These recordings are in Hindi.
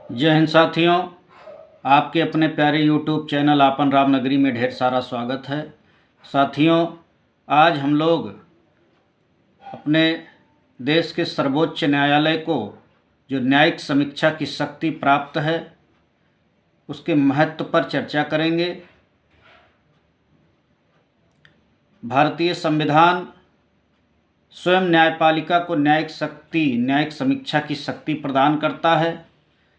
जय हिंद साथियों, आपके अपने प्यारे YouTube चैनल आपन रामनगरी में ढेर सारा स्वागत है। साथियों, आज हम लोग अपने देश के सर्वोच्च न्यायालय को जो न्यायिक समीक्षा की शक्ति प्राप्त है उसके महत्व पर चर्चा करेंगे। भारतीय संविधान स्वयं न्यायपालिका को न्यायिक समीक्षा की शक्ति प्रदान करता है।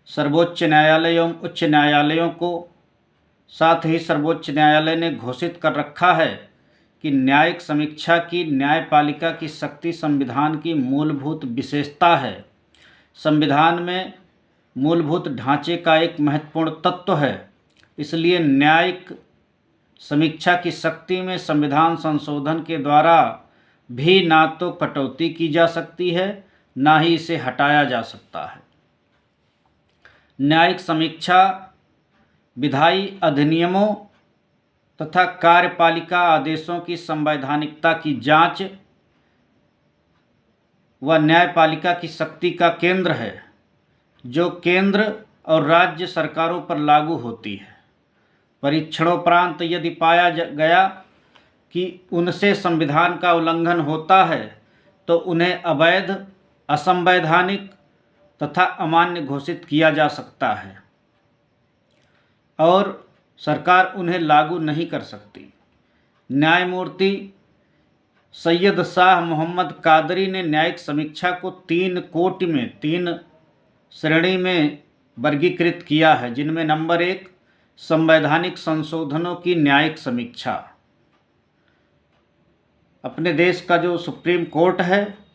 सर्वोच्च न्यायालय एवं उच्च न्यायालयों को साथ ही सर्वोच्च न्यायालय ने घोषित कर रखा है कि न्यायिक समीक्षा की न्यायपालिका की शक्ति संविधान की मूलभूत विशेषता है। संविधान में मूलभूत ढांचे का एक महत्वपूर्ण तत्व है, इसलिए न्यायिक समीक्षा की शक्ति में संविधान संशोधन के द्वारा भी ना तो कटौती की जा सकती है, ना ही इसे हटाया जा सकता है। न्यायिक समीक्षा विधायी अधिनियमों तथा कार्यपालिका आदेशों की संवैधानिकता की जांच व न्यायपालिका की शक्ति का केंद्र है, जो केंद्र और राज्य सरकारों पर लागू होती है। परीक्षणोपरांत यदि पाया गया कि उनसे संविधान का उल्लंघन होता है तो उन्हें अवैध, असंवैधानिक तथा अमान्य घोषित किया जा सकता है और सरकार उन्हें लागू नहीं कर सकती। न्यायमूर्ति सैयद शाह मोहम्मद कादरी ने न्यायिक समीक्षा को तीन श्रेणी में वर्गीकृत किया है, जिनमें नंबर 1 संवैधानिक संशोधनों की न्यायिक समीक्षा। अपने देश का जो सुप्रीम कोर्ट है,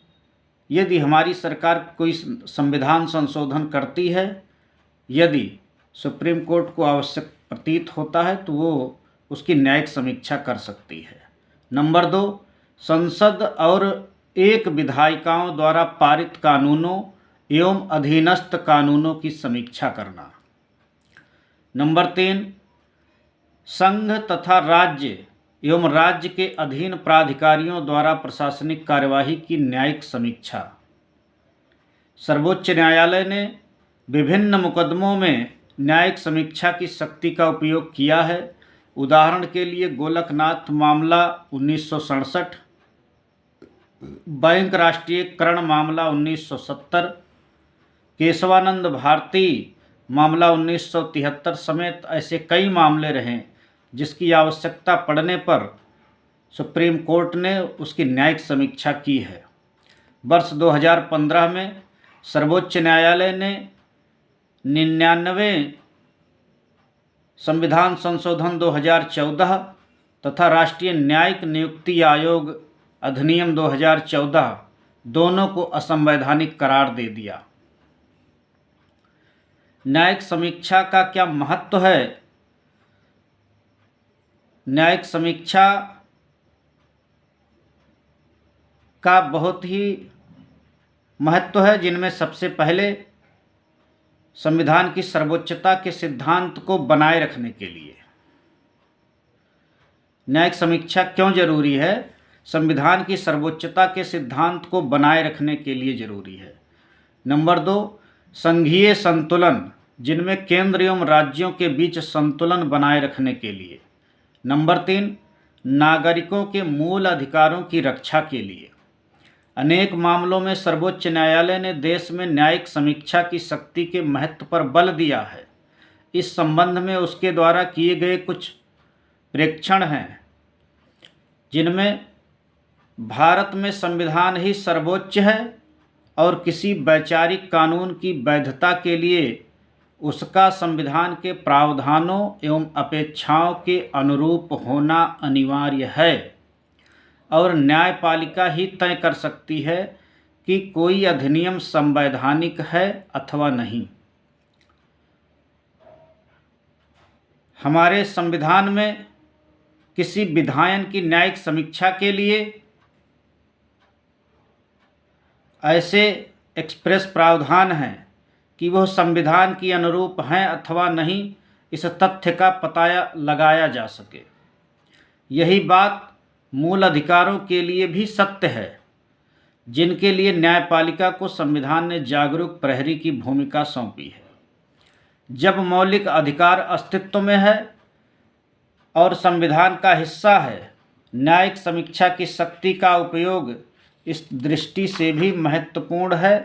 यदि हमारी सरकार कोई संविधान संशोधन करती है, यदि सुप्रीम कोर्ट को आवश्यक प्रतीत होता है तो वो उसकी न्यायिक समीक्षा कर सकती है। नंबर 2 संसद और एक विधायिकाओं द्वारा पारित कानूनों एवं अधीनस्थ कानूनों की समीक्षा करना। नंबर 3 संघ तथा राज्य एवं राज्य के अधीन प्राधिकारियों द्वारा प्रशासनिक कार्यवाही की न्यायिक समीक्षा। सर्वोच्च न्यायालय ने विभिन्न मुकदमों में न्यायिक समीक्षा की शक्ति का उपयोग किया है। उदाहरण के लिए गोलकनाथ मामला 1967, बैंक राष्ट्रीयकरण मामला 1970, केशवानंद भारती मामला 1973 समेत ऐसे कई मामले रहे जिसकी आवश्यकता पड़ने पर सुप्रीम कोर्ट ने उसकी न्यायिक समीक्षा की है। वर्ष 2015 में सर्वोच्च न्यायालय ने 99वें संविधान संशोधन 2014 तथा राष्ट्रीय न्यायिक नियुक्ति आयोग अधिनियम 2014 दोनों को असंवैधानिक करार दे दिया। न्यायिक समीक्षा का क्या महत्व है? न्यायिक समीक्षा का बहुत ही महत्व है, जिनमें सबसे पहले संविधान की सर्वोच्चता के सिद्धांत को बनाए रखने के लिए न्यायिक समीक्षा क्यों जरूरी है? संविधान की सर्वोच्चता के सिद्धांत को बनाए रखने के लिए जरूरी है। नंबर 2 संघीय संतुलन, जिनमें केंद्र एवं राज्यों के बीच संतुलन बनाए रखने के लिए। नंबर 3 नागरिकों के मूल अधिकारों की रक्षा के लिए। अनेक मामलों में सर्वोच्च न्यायालय ने देश में न्यायिक समीक्षा की शक्ति के महत्व पर बल दिया है। इस संबंध में उसके द्वारा किए गए कुछ प्रेक्षण हैं, जिनमें भारत में संविधान ही सर्वोच्च है और किसी वैचारिक कानून की वैधता के लिए उसका संविधान के प्रावधानों एवं अपेक्षाओं के अनुरूप होना अनिवार्य है और न्यायपालिका ही तय कर सकती है कि कोई अधिनियम संवैधानिक है अथवा नहीं। हमारे संविधान में किसी विधायन की न्यायिक समीक्षा के लिए ऐसे एक्सप्रेस प्रावधान हैं कि वह संविधान के अनुरूप हैं अथवा नहीं, इस तथ्य का पता लगाया जा सके। यही बात मूल अधिकारों के लिए भी सत्य है, जिनके लिए न्यायपालिका को संविधान ने जागरूक प्रहरी की भूमिका सौंपी है। जब मौलिक अधिकार अस्तित्व में है और संविधान का हिस्सा है, न्यायिक समीक्षा की शक्ति का उपयोग इस दृष्टि से भी महत्वपूर्ण है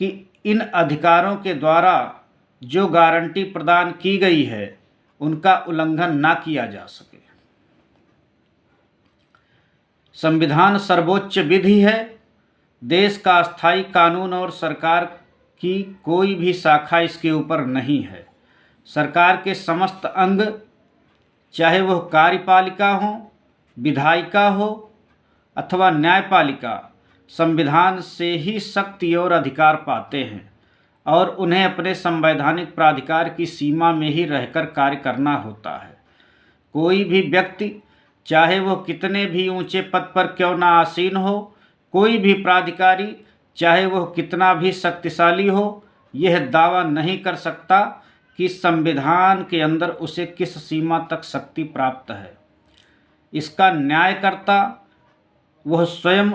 कि इन अधिकारों के द्वारा जो गारंटी प्रदान की गई है उनका उल्लंघन ना किया जा सके। संविधान सर्वोच्च विधि है। देश का स्थायी कानून और सरकार की कोई भी शाखा इसके ऊपर नहीं है। सरकार के समस्त अंग, चाहे वह कार्यपालिका हो, विधायिका हो अथवा न्यायपालिका, संविधान से ही शक्ति और अधिकार पाते हैं और उन्हें अपने संवैधानिक प्राधिकार की सीमा में ही रहकर कार्य करना होता है। कोई भी व्यक्ति, चाहे वह कितने भी ऊंचे पद पर क्यों ना आसीन हो, कोई भी प्राधिकारी, चाहे वह कितना भी शक्तिशाली हो, यह दावा नहीं कर सकता कि संविधान के अंदर उसे किस सीमा तक शक्ति प्राप्त है। इसका न्यायकर्ता वह स्वयं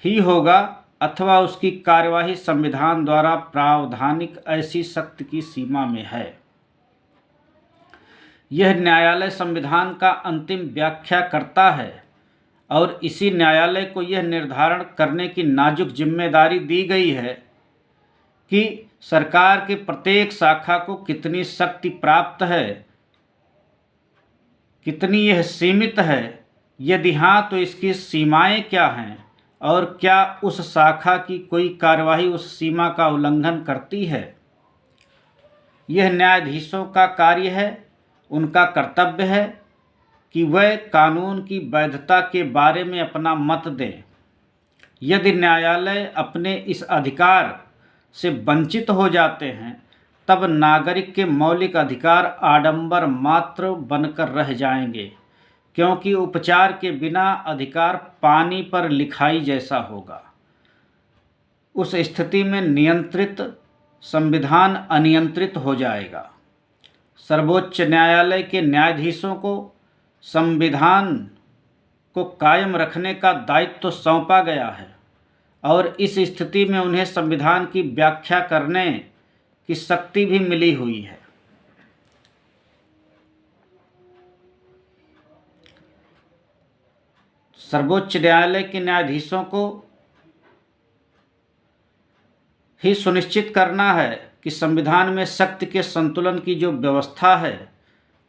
ही होगा अथवा उसकी कार्यवाही संविधान द्वारा प्रावधानिक ऐसी शक्ति की सीमा में है। यह न्यायालय संविधान का अंतिम व्याख्या करता है और इसी न्यायालय को यह निर्धारण करने की नाजुक जिम्मेदारी दी गई है कि सरकार के प्रत्येक शाखा को कितनी शक्ति प्राप्त है, कितनी यह सीमित है, यदि हाँ तो इसकी सीमाएं क्या हैं और क्या उस शाखा की कोई कार्यवाही उस सीमा का उल्लंघन करती है। यह न्यायाधीशों का कार्य है, उनका कर्तव्य है कि वह कानून की वैधता के बारे में अपना मत दें। यदि न्यायालय अपने इस अधिकार से वंचित हो जाते हैं तब नागरिक के मौलिक अधिकार आडंबर मात्र बनकर रह जाएंगे, क्योंकि उपचार के बिना अधिकार पानी पर लिखाई जैसा होगा। उस स्थिति में नियंत्रित संविधान अनियंत्रित हो जाएगा। सर्वोच्च न्यायालय के न्यायाधीशों को संविधान को कायम रखने का दायित्व सौंपा गया है और इस स्थिति में उन्हें संविधान की व्याख्या करने की शक्ति भी मिली हुई है। सर्वोच्च न्यायालय के न्यायाधीशों को ही सुनिश्चित करना है कि संविधान में शक्ति के संतुलन की जो व्यवस्था है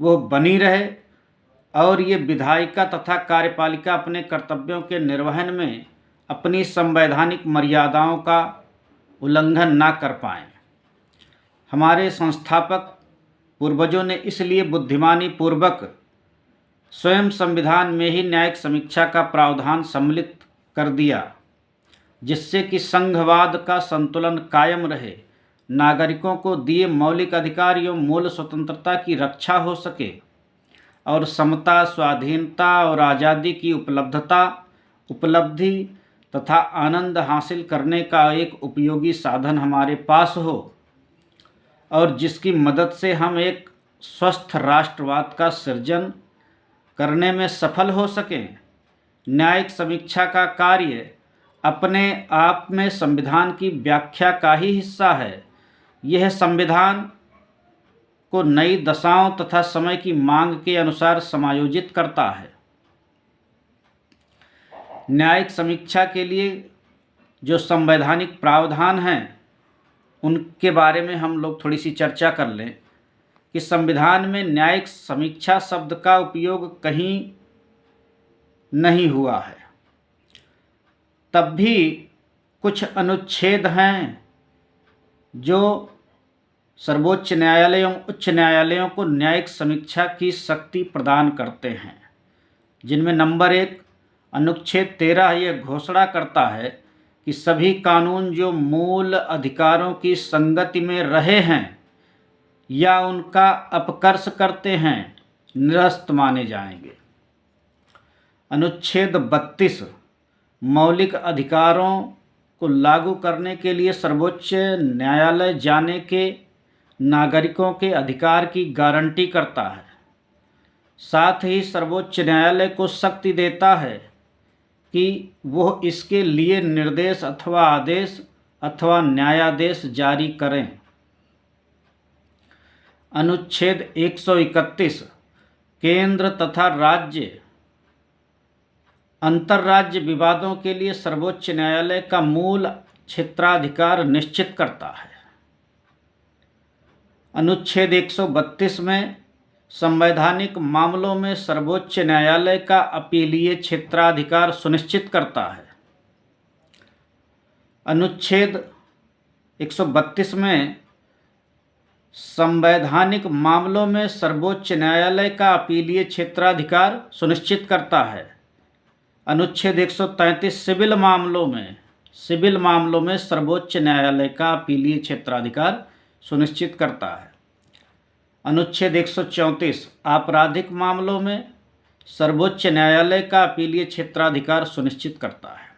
वो बनी रहे और ये विधायिका तथा कार्यपालिका अपने कर्तव्यों के निर्वहन में अपनी संवैधानिक मर्यादाओं का उल्लंघन ना कर पाएं। हमारे संस्थापक पूर्वजों ने इसलिए बुद्धिमानी पूर्वक स्वयं संविधान में ही न्यायिक समीक्षा का प्रावधान सम्मिलित कर दिया, जिससे कि संघवाद का संतुलन कायम रहे, नागरिकों को दिए मौलिक अधिकार एवं मूल स्वतंत्रता की रक्षा हो सके और समता, स्वाधीनता और आज़ादी की उपलब्धि तथा आनंद हासिल करने का एक उपयोगी साधन हमारे पास हो और जिसकी मदद से हम एक स्वस्थ राष्ट्रवाद का सृजन करने में सफल हो सकें। न्यायिक समीक्षा का कार्य अपने आप में संविधान की व्याख्या का ही हिस्सा है। यह संविधान को नई दशाओं तथा समय की मांग के अनुसार समायोजित करता है। न्यायिक समीक्षा के लिए जो संवैधानिक प्रावधान हैं उनके बारे में हम लोग थोड़ी सी चर्चा कर लें कि संविधान में न्यायिक समीक्षा शब्द का उपयोग कहीं नहीं हुआ है। तब भी कुछ अनुच्छेद हैं जो सर्वोच्च न्यायालय एवं उच्च न्यायालयों को न्यायिक समीक्षा की शक्ति प्रदान करते हैं, जिनमें नंबर 1 अनुच्छेद 13 यह घोषणा करता है कि सभी कानून जो मूल अधिकारों की संगति में रहे हैं या उनका अपकर्ष करते हैं निरस्त माने जाएंगे। अनुच्छेद 32 मौलिक अधिकारों को लागू करने के लिए सर्वोच्च न्यायालय जाने के नागरिकों के अधिकार की गारंटी करता है। साथ ही सर्वोच्च न्यायालय को शक्ति देता है कि वो इसके लिए निर्देश अथवा आदेश अथवा न्यायादेश जारी करें। अनुच्छेद 131 केंद्र तथा राज्य अंतर्राज्य विवादों के लिए सर्वोच्च न्यायालय का मूल क्षेत्राधिकार निश्चित करता है। अनुच्छेद 132 में संवैधानिक मामलों में सर्वोच्च न्यायालय का अपीलीय क्षेत्राधिकार सुनिश्चित करता है। अनुच्छेद 132 में संवैधानिक मामलों में सर्वोच्च न्यायालय का अपीलीय क्षेत्राधिकार सुनिश्चित करता है। अनुच्छेद 133 सिविल मामलों में सर्वोच्च न्यायालय का अपीलीय क्षेत्राधिकार सुनिश्चित करता है। अनुच्छेद 134 आपराधिक मामलों में सर्वोच्च न्यायालय का अपीलीय क्षेत्राधिकार सुनिश्चित करता है।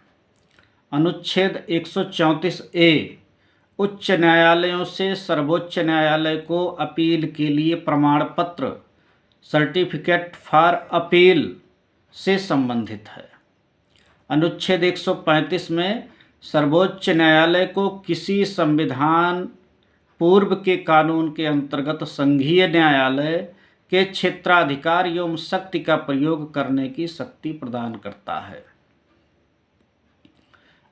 अनुच्छेद 134 ए उच्च न्यायालयों से सर्वोच्च न्यायालय को अपील के लिए प्रमाण पत्र सर्टिफिकेट फॉर अपील से संबंधित है। अनुच्छेद 135 में सर्वोच्च न्यायालय को किसी संविधान पूर्व के कानून के अंतर्गत संघीय न्यायालय के क्षेत्राधिकार एवं शक्ति का प्रयोग करने की शक्ति प्रदान करता है।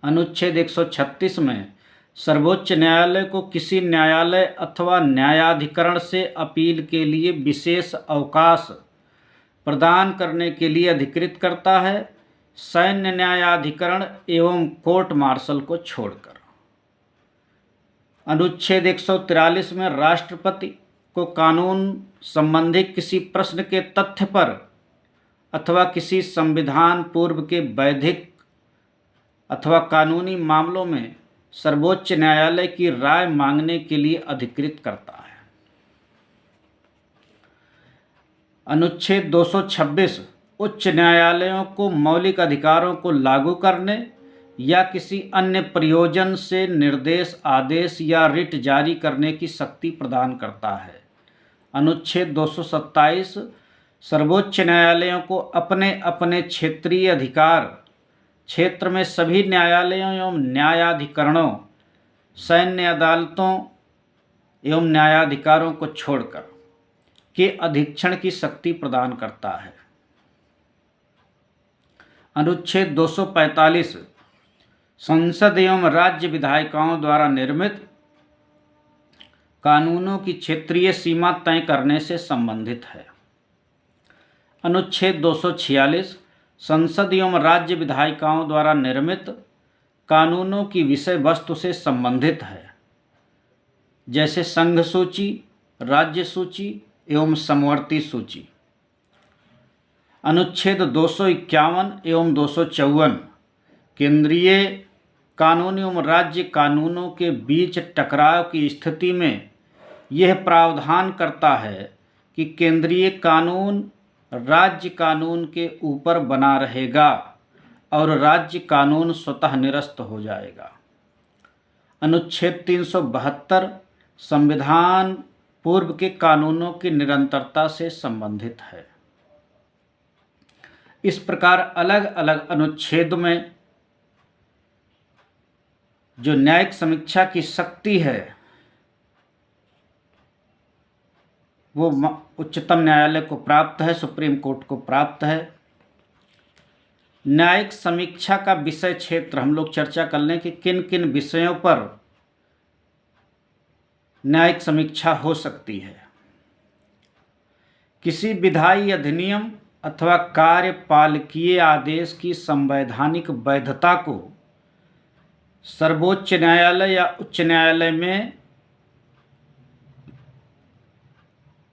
अनुच्छेद 136 में सर्वोच्च न्यायालय को किसी न्यायालय अथवा न्यायाधिकरण से अपील के लिए विशेष अवकाश प्रदान करने के लिए अधिकृत करता है, सैन्य न्यायाधिकरण एवं कोर्ट मार्शल को छोड़कर। अनुच्छेद 143 में राष्ट्रपति को कानून संबंधी किसी प्रश्न के तथ्य पर अथवा किसी संविधान पूर्व के वैधिक अथवा कानूनी मामलों में सर्वोच्च न्यायालय की राय मांगने के लिए अधिकृत करता है। अनुच्छेद 226 उच्च न्यायालयों को मौलिक अधिकारों को लागू करने या किसी अन्य प्रयोजन से निर्देश, आदेश या रिट जारी करने की शक्ति प्रदान करता है। अनुच्छेद 227 सर्वोच्च न्यायालयों को अपने अपने क्षेत्रीय अधिकार क्षेत्र में सभी न्यायालयों एवं न्यायाधिकरणों, सैन्य अदालतों एवं न्यायाधिकारों को छोड़कर के अधीक्षण की शक्ति प्रदान करता है। अनुच्छेद 245 संसद एवं राज्य विधायिकाओं द्वारा निर्मित कानूनों की क्षेत्रीय सीमा तय करने से संबंधित है। अनुच्छेद 246 संसद एवं राज्य विधायिकाओं द्वारा निर्मित कानूनों की विषय वस्तु से संबंधित है, जैसे संघ सूची, राज्य सूची एवं समवर्ती सूची। अनुच्छेद 251 एवं 254 केंद्रीय कानून एवं राज्य कानूनों के बीच टकराव की स्थिति में यह प्रावधान करता है कि केंद्रीय कानून राज्य कानून के ऊपर बना रहेगा और राज्य कानून स्वतः निरस्त हो जाएगा। अनुच्छेद 372 संविधान पूर्व के कानूनों की निरंतरता से संबंधित है। इस प्रकार अलग अलग अनुच्छेद में जो न्यायिक समीक्षा की शक्ति है वो उच्चतम न्यायालय को प्राप्त है, सुप्रीम कोर्ट को प्राप्त है। न्यायिक समीक्षा का विषय क्षेत्र हम लोग चर्चा कर लें कि किन किन विषयों पर न्यायिक समीक्षा हो सकती है। किसी विधायी अधिनियम अथवा कार्यपालकीय आदेश की संवैधानिक वैधता को सर्वोच्च न्यायालय या उच्च न्यायालय में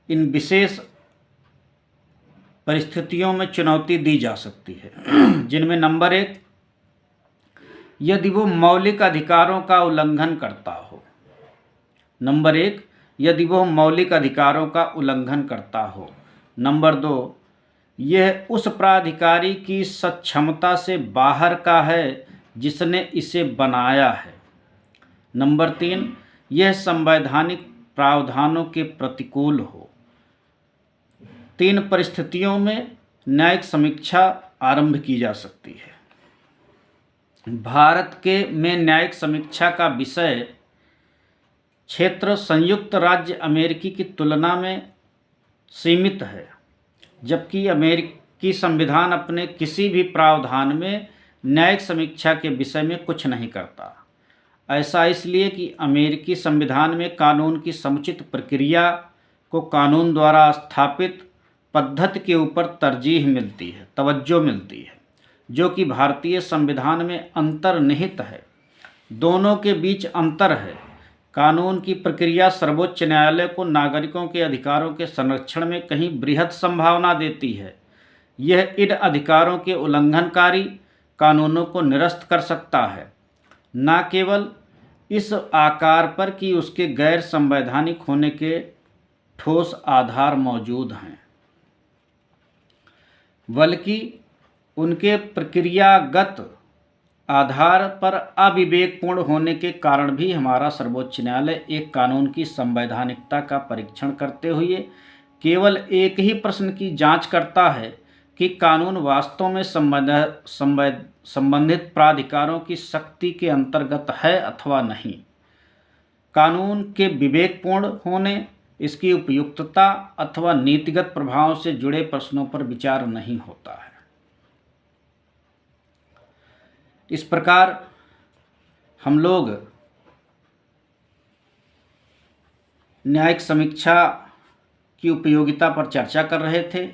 इन विशेष परिस्थितियों में चुनौती दी जा सकती है, जिनमें नंबर 1 यदि वो मौलिक अधिकारों का उल्लंघन करता हो। नंबर 1 यदि वो मौलिक अधिकारों का उल्लंघन करता हो। नंबर 2 यह उस प्राधिकारी की सक्षमता से बाहर का है जिसने इसे बनाया है। नंबर 3 यह संवैधानिक प्रावधानों के प्रतिकूल हो। 3 परिस्थितियों में न्यायिक समीक्षा आरंभ की जा सकती है। भारत के में न्यायिक समीक्षा का विषय क्षेत्र संयुक्त राज्य अमेरिकी की तुलना में सीमित है, जबकि अमेरिकी संविधान अपने किसी भी प्रावधान में न्यायिक समीक्षा के विषय में कुछ नहीं करता। ऐसा इसलिए कि अमेरिकी संविधान में कानून की समुचित प्रक्रिया को कानून द्वारा स्थापित पद्धति के ऊपर तवज्जो मिलती है, जो कि भारतीय संविधान में अंतर्निहित है। दोनों के बीच अंतर है। कानून की प्रक्रिया सर्वोच्च न्यायालय को नागरिकों के अधिकारों के संरक्षण में कहीं बृहद संभावना देती है। यह इन अधिकारों के उल्लंघनकारी कानूनों को निरस्त कर सकता है, न केवल इस आकार पर कि उसके गैर संवैधानिक होने के ठोस आधार मौजूद हैं, बल्कि उनके प्रक्रियागत आधार पर अविवेकपूर्ण होने के कारण भी। हमारा सर्वोच्च न्यायालय एक कानून की संवैधानिकता का परीक्षण करते हुए केवल एक ही प्रश्न की जांच करता है कि कानून वास्तव में संबंधित प्राधिकारों की शक्ति के अंतर्गत है अथवा नहीं। कानून के विवेकपूर्ण होने, इसकी उपयुक्तता अथवा नीतिगत प्रभाव से जुड़े प्रश्नों पर विचार नहीं होता है। इस प्रकार हम लोग न्यायिक समीक्षा की उपयोगिता पर चर्चा कर रहे थे।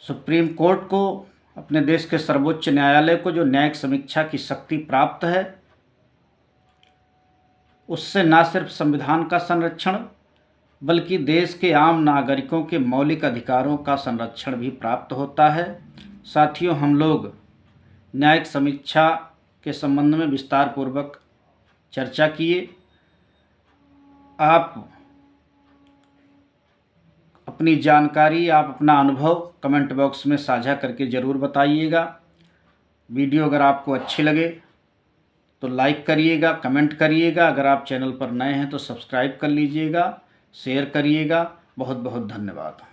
सुप्रीम कोर्ट को, अपने देश के सर्वोच्च न्यायालय को जो न्यायिक समीक्षा की शक्ति प्राप्त है, उससे न सिर्फ संविधान का संरक्षण बल्कि देश के आम नागरिकों के मौलिक अधिकारों का संरक्षण भी प्राप्त होता है। साथियों, हम लोग न्यायिक समीक्षा के संबंध में विस्तार पूर्वक चर्चा किए। आप अपनी जानकारी, आप अपना अनुभव कमेंट बॉक्स में साझा करके ज़रूर बताइएगा। वीडियो अगर आपको अच्छी लगे तो लाइक करिएगा, कमेंट करिएगा। अगर आप चैनल पर नए हैं तो सब्सक्राइब कर लीजिएगा, शेयर करिएगा। बहुत बहुत धन्यवाद।